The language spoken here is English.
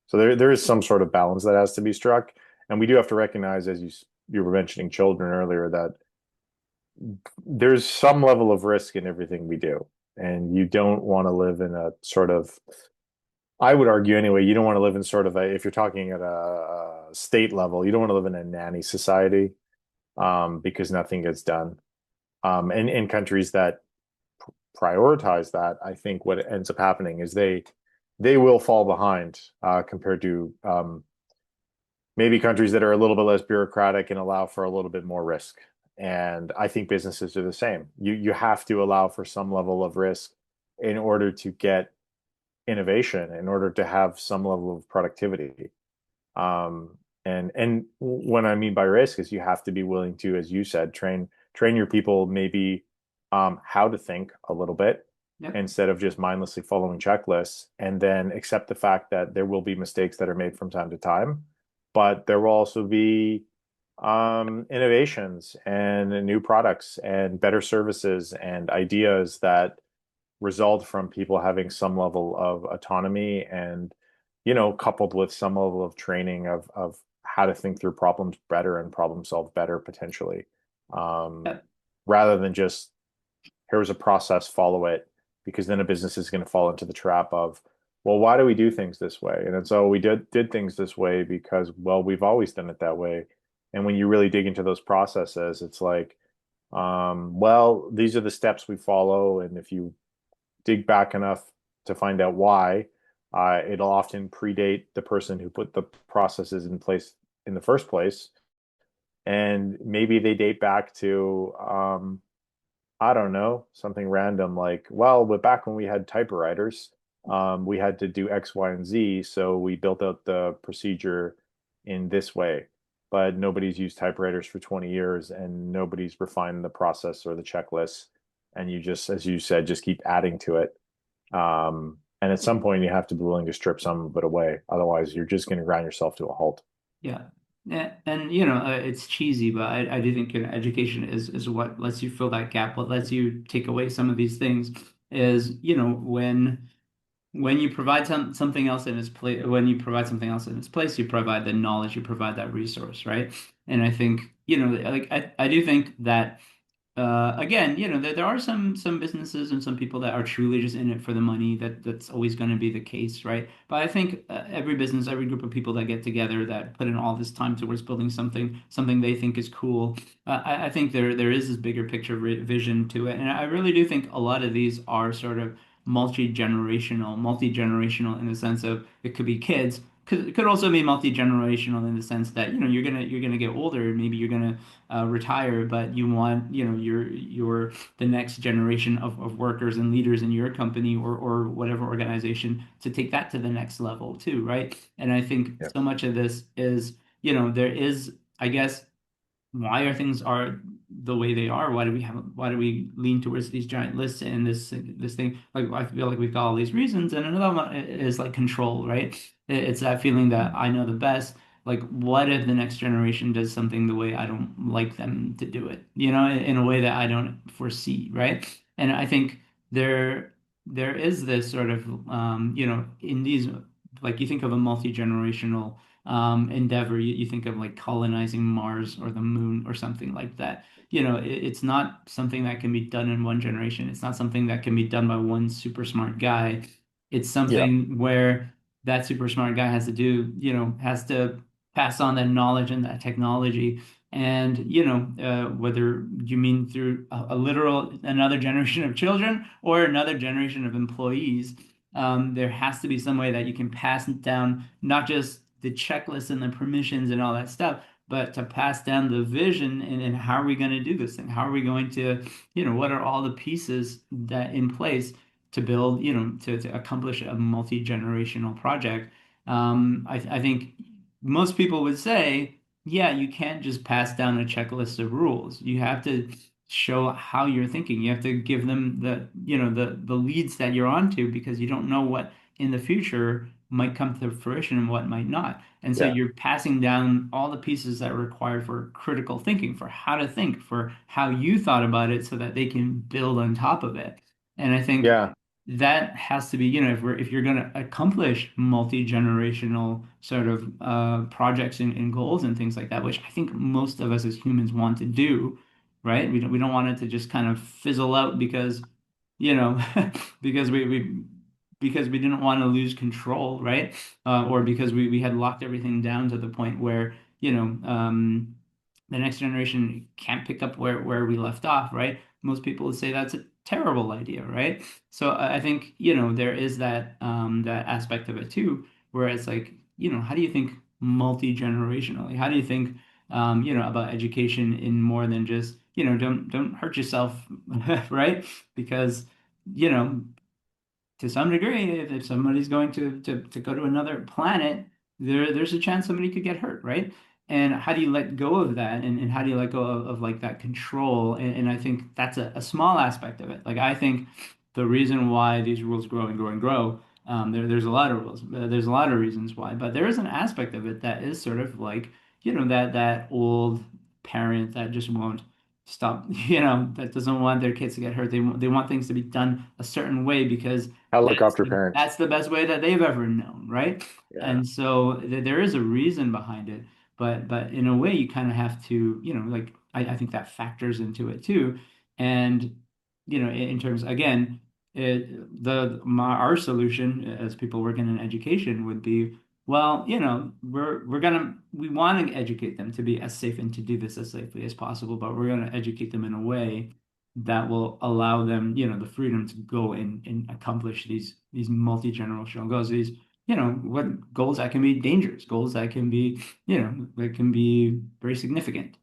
So there is some sort of balance that has to be struck, and we do have to recognize, as you were mentioning children earlier, that there's some level of risk in everything we do, and you don't want to live in a sort of, I would argue anyway, you don't want to live in sort of a, if you're talking at a state level, you don't want to live in a nanny society, because nothing gets done. And in countries that prioritize that, I think what ends up happening is they will fall behind, compared to, maybe countries that are a little bit less bureaucratic and allow for a little bit more risk. And I think businesses are the same. You have to allow for some level of risk in order to get innovation, in order to have some level of productivity. And what I mean by risk is you have to be willing to, as you said, train your people, maybe, how to think a little bit Yep. instead of just mindlessly following checklists, and then accept the fact that there will be mistakes that are made from time to time, but there will also be, innovations and new products and better services and ideas that result from people having some level of autonomy, and coupled with some level of training of how to think through problems better and problem solve better potentially, um, Yep. rather than just, here's a process, follow it, because then a business is going to fall into the trap of, well, why do we do things this way? And it's, oh, we did things this way because, well, we've always done it that way. And when you really dig into those processes, it's like, well, these are the steps we follow, and if you dig back enough to find out why, it'll often predate the person who put the processes in place in the first place. And maybe they date back to, I don't know, something random like, well, but back when we had typewriters, we had to do X, Y, and Z. So we built out the procedure in this way. But nobody's used typewriters for 20 years, and nobody's refined the process or the checklist. And you just, as you said, just keep adding to it. And at some point, you have to be willing to strip some of it away. Otherwise, you're just going to grind yourself to a halt. Yeah. And it's cheesy, but I do think education is what lets you fill that gap. What lets you take away some of these things is, when you provide something else in its place, when you provide something else in its place, you provide the knowledge, you provide that resource, right? And I think, like I do think that again, there are some businesses and some people that are truly just in it for the money. That's always going to be the case, right? But I think every business, every group of people that get together that put in all this time towards building something they think is cool. I think there is this bigger picture vision to it, and I really do think a lot of these are sort of multi-generational in the sense of it could be kids. Could also be multi-generational in the sense that you're gonna get older, maybe you're gonna retire, but you want, your the next generation of workers and leaders in your company or whatever organization to take that to the next level too, right? And I think Yeah. so much of this is, there is, I guess, why are things are the way they are? Why do we lean towards these giant lists and this thing? Like I feel like we've got all these reasons, and another one is like control, right? It's that feeling that I know the best. Like, what if the next generation does something the way I don't like them to do it? In a way that I don't foresee, right? And I think there is this sort of in these, like, you think of a multi-generational endeavor, you think of like colonizing Mars or the moon or something like that. It's not something that can be done in one generation. It's not something that can be done by one super smart guy. It's Yeah. something where that super smart guy has to do, has to pass on that knowledge and that technology. And, whether you mean through a literal another generation of children or another generation of employees, there has to be some way that you can pass it down, not just the checklist and the permissions and all that stuff, but to pass down the vision and how are we going to do this thing? How are we going to, what are all the pieces that in place to build, to accomplish a multi-generational project? I think most people would say, yeah, you can't just pass down a checklist of rules. You have to show how you're thinking. You have to give them the leads that you're onto because you don't know what in the future might come to fruition and what might not. And so Yeah. you're passing down all the pieces that are required for critical thinking, for how to think, for how you thought about it so that they can build on top of it. And I think, Yeah. that has to be, if you're going to accomplish multi-generational sort of projects and goals and things like that, which I think most of us as humans want to do, right? We don't want it to just kind of fizzle out because, you know, because we didn't want to lose control, right? Or because we had locked everything down to the point where, the next generation can't pick up where we left off, right? Most people would say that's a terrible idea, right? So I think, there is that aspect of it too, where it's like, how do you think multi-generationally? How do you think about education in more than just, don't hurt yourself, right? Because, you know, to some degree, if somebody's going to go to another planet, there's a chance somebody could get hurt, right? And how do you let go of that? And how do you let go of like that control? And I think that's a small aspect of it. Like I think the reason why these rules grow and grow and grow, there's a lot of rules. There's a lot of reasons why, but there is an aspect of it that is sort of like, that old parent that just won't stop, that doesn't want their kids to get hurt. They want things to be done a certain way because Helicopter parents. that's the best way that they've ever known, right? Yeah. And so there is a reason behind it, but in a way you kind of have to, like I think that factors into it too. And in terms again, our solution as people working in education would be, well, we want to educate them to be as safe and to do this as safely as possible, but we're gonna educate them in a way that will allow them, the freedom to go and accomplish these multi-generational goals, these, what goals that can be dangerous, goals that can be, that can be very significant.